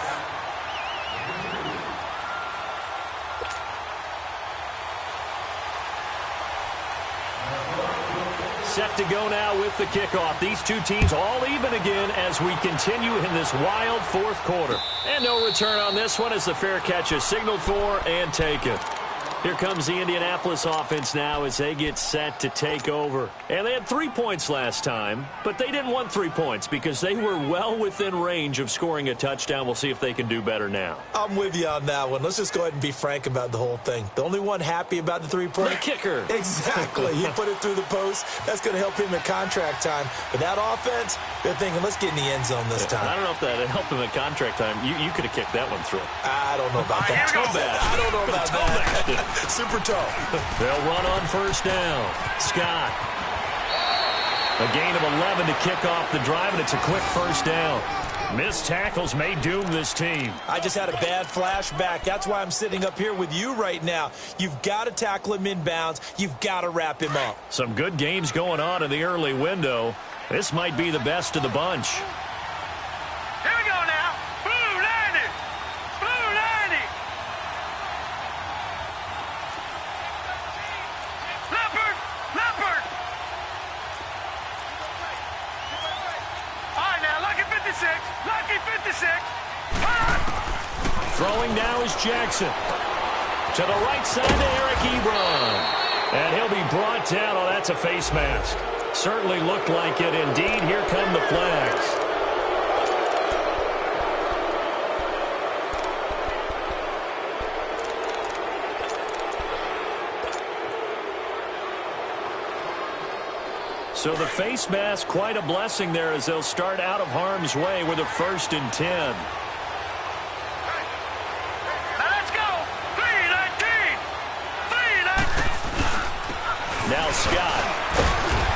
S1: Set to go now with the kickoff. These two teams all even again as we continue in this wild fourth quarter. And no return on this one as the fair catch is signaled for and taken. Here comes the Indianapolis offense now as they get set to take over. And they had 3 points last time, but they didn't want 3 points because they were well within range of scoring a touchdown. We'll see if they can do better now.
S3: I'm with you on that one. Let's just go ahead and be frank about the whole thing. The only one happy about the 3-point.
S1: The kicker.
S3: Exactly. He put it through the post. That's going to help him in contract time. But that offense, they're thinking, let's get in the end zone this time.
S1: I don't know if that helped him in contract time. You could have kicked that one through.
S3: I don't know about that.
S1: Toe bad.
S3: I don't know about that. Super toe.
S1: They'll run on first down. Scott. A gain of 11 to kick off the drive, and it's a quick first down. Missed tackles may doom this team.
S3: I just had a bad flashback. That's why I'm sitting up here with you right now. You've got to tackle him inbounds. You've got to wrap him up.
S1: Some good games going on in the early window. This might be the best of the bunch.
S2: Here we go now. Blue 90. Blue 90. Leopard. Leopard. All right, now, lucky 56. Lucky 56.
S1: Throwing now is Jackson. To the right side to Eric Ebron. And he'll be brought down. Oh, that's a face mask. Certainly looked like it. Indeed, here come the flags. So the face mask, quite a blessing there as they'll start out of harm's way with a 1st and 10.
S2: Now let's go. 3-19. 3-19.
S1: Now Scott.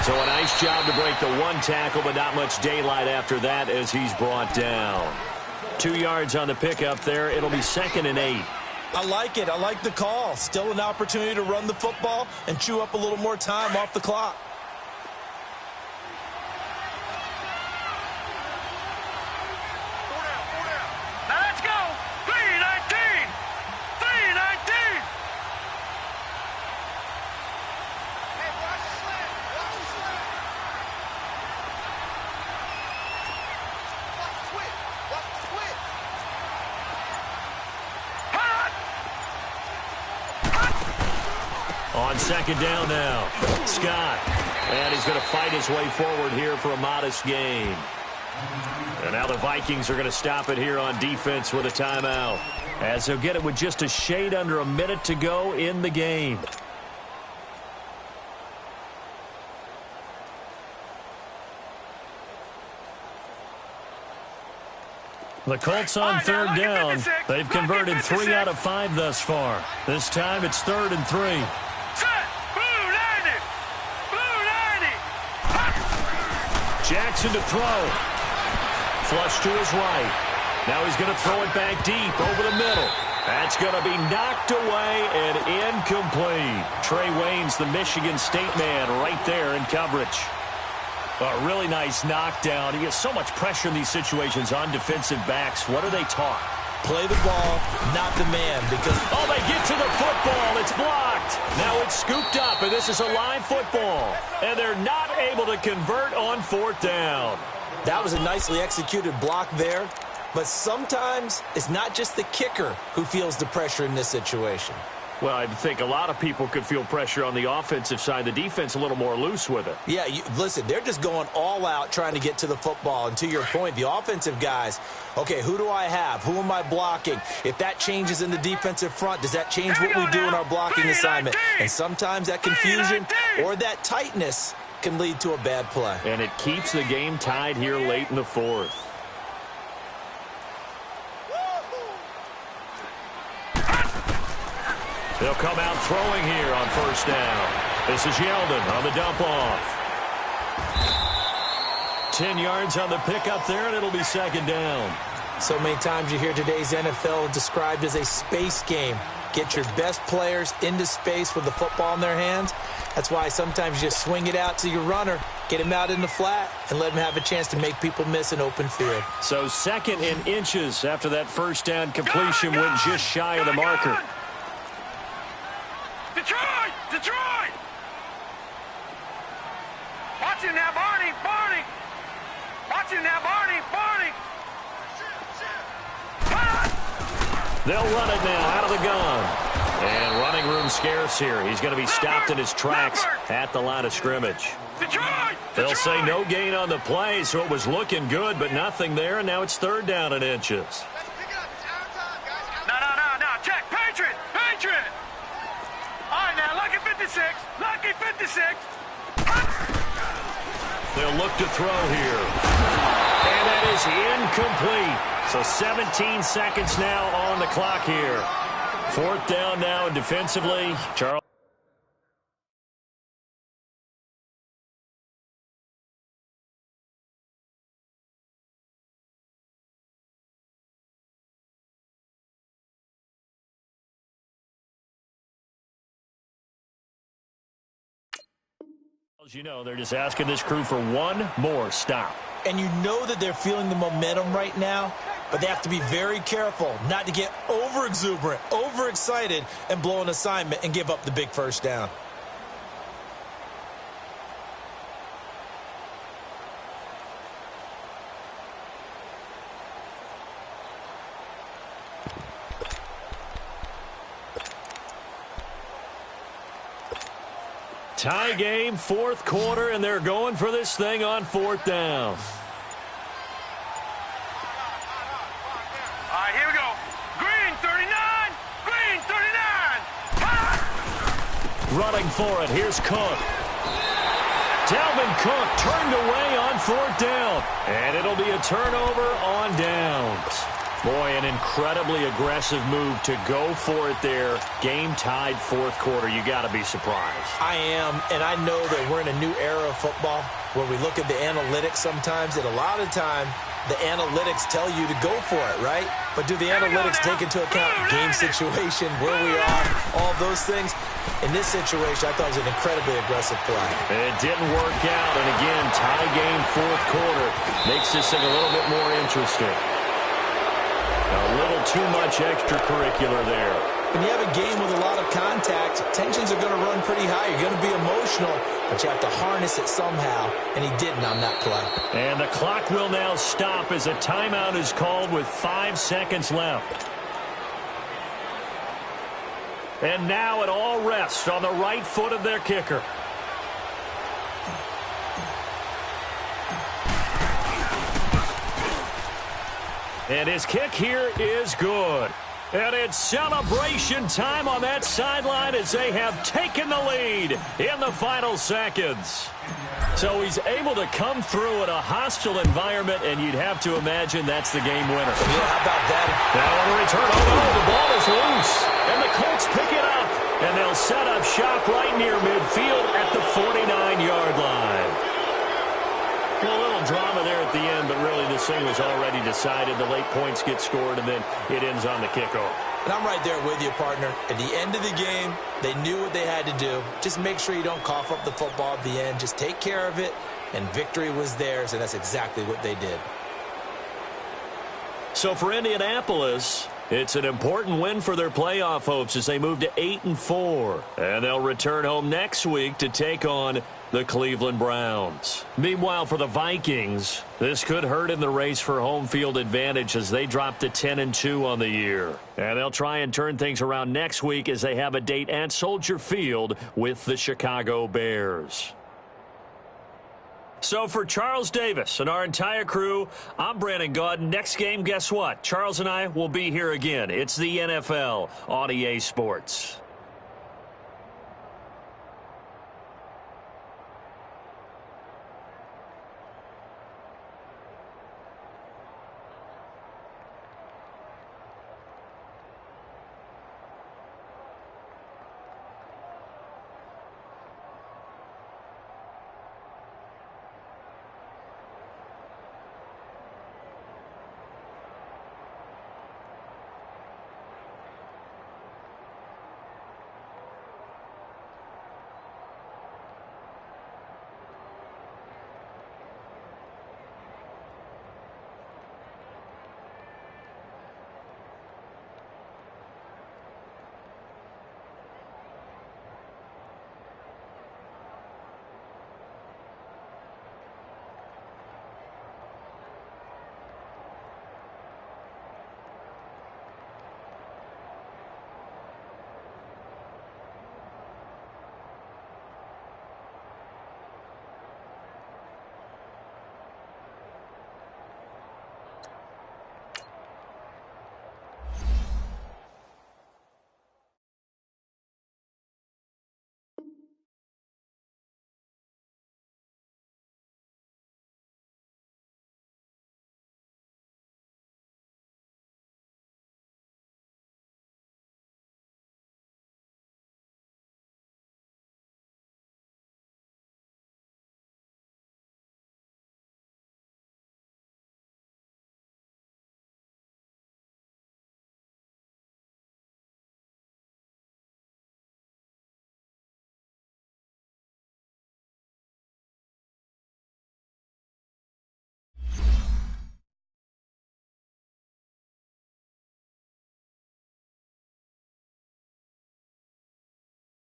S1: So a nice job to break the one tackle, but not much daylight after that as he's brought down. 2 yards on the pickup there. It'll be 2nd and 8.
S3: I like it. I like the call. Still an opportunity to run the football and chew up a little more time off the clock.
S2: Now let's go. 3-19. 3-19.
S1: On 2nd down now, Scott. And he's going to fight his way forward here for a modest gain. And now the Vikings are going to stop it here on defense with a timeout, as they'll get it with just a shade under a minute to go in the game. The Colts on 3rd down. They've converted 3 out of 5 thus far. This time it's 3rd and 3.
S2: Set. Blue 90. Blue 90.
S1: Jackson to throw. Flush to his right. Now he's going to throw it back deep over the middle. That's going to be knocked away and incomplete. Trey Waynes, the Michigan State man, right there in coverage. A really nice knockdown. He has so much pressure in these situations on defensive backs. What are they taught?
S3: Play the ball, not the man. Because
S1: oh, they get to the football. It's blocked. Now it's scooped up, and this is a live football. And they're not able to convert on 4th down.
S3: that was a nicely executed block there. But sometimes it's not just the kicker who feels the pressure in this situation.
S1: Well, I think a lot of people could feel pressure on the offensive side. The defense a little more loose with it.
S3: Yeah, listen, they're just going all out trying to get to the football. And to your point, the offensive guys, okay, who do I have? Who am I blocking? If that changes in the defensive front, does that change what we do in our blocking assignment? And sometimes that confusion or that tightness can lead to a bad play.
S1: And it keeps the game tied here late in the fourth. They'll come out throwing here on first down. This is Yeldon on the dump off. 10 yards on the pickup there, and it'll be second down.
S3: So many times you hear today's NFL described as a space game. Get your best players into space with the football in their hands. That's why sometimes you just swing it out to your runner, get him out in the flat, and let him have a chance to make people miss an open field.
S1: So 2nd and inches after that first down completion went just shy of the marker.
S2: Detroit! Detroit! Watch him now, Barney! Barney! Watch him now, Barney! Barney!
S1: They'll run it now out of the gun. And running room scarce here. He's going to be stopped in his tracks at the line of scrimmage.
S2: Detroit!
S1: They'll say no gain on the play, so it was looking good, but nothing there, and now it's 3rd down and inches.
S2: No. Check. Patriot! Patriot! All right, now, lucky 56. Lucky 56.
S1: They'll look to throw here. And that is incomplete. So 17 seconds now on the clock here. 4th down now, and defensively, Charles. As you know, they're just asking this crew for one more stop.
S3: And you know that they're feeling the momentum right now, but they have to be very careful not to get over-exuberant, overexcited, and blow an assignment and give up the big first down.
S1: Tie game, 4th quarter, and they're going for this thing on 4th down.
S2: All right, here we go. Green 39. Green 39.
S1: Running for it. Here's Cook. Dalvin Cook turned away on 4th down. And it'll be a turnover on downs. Boy, an incredibly aggressive move to go for it there. Game tied 4th quarter. You got to be surprised.
S3: I am, and I know that we're in a new era of football where we look at the analytics sometimes, and a lot of time the analytics tell you to go for it, right? But do the analytics take into account game situation, where we are, all those things? In this situation, I thought it was an incredibly aggressive play.
S1: It didn't work out, and again, tie game 4th quarter makes this thing a little bit more interesting. A little too much extracurricular there.
S3: When you have a game with a lot of contact, tensions are going to run pretty high. You're going to be emotional, but you have to harness it somehow, and he didn't on that play.
S1: And the clock will now stop as a timeout is called with 5 seconds left. And now it all rests on the right foot of their kicker. And his kick here is good. And it's celebration time on that sideline as they have taken the lead in the final seconds. So he's able to come through in a hostile environment, and you'd have to imagine that's the game winner.
S3: Yeah, how about that?
S1: Now on the return, the ball is loose. And the Colts pick it up. And they'll set up shop right near midfield at the 49-yard line. Well, a little drama there at the end, but really this thing was already decided. The late points get scored, and then it ends on the kickoff.
S3: And I'm right there with you, partner. At the end of the game, they knew what they had to do. Just make sure you don't cough up the football at the end. Just take care of it, and victory was theirs, and that's exactly what they did.
S1: So for Indianapolis, it's an important win for their playoff hopes as they move to 8-4. And they'll return home next week to take on the Cleveland Browns. Meanwhile, for the Vikings, this could hurt in the race for home field advantage as they drop to 10-2 on the year. And they'll try and turn things around next week as they have a date at Soldier Field with the Chicago Bears. So for Charles Davis and our entire crew, I'm Brandon Gaudin. Next game, guess what? Charles and I will be here again. It's the NFL on EA Sports.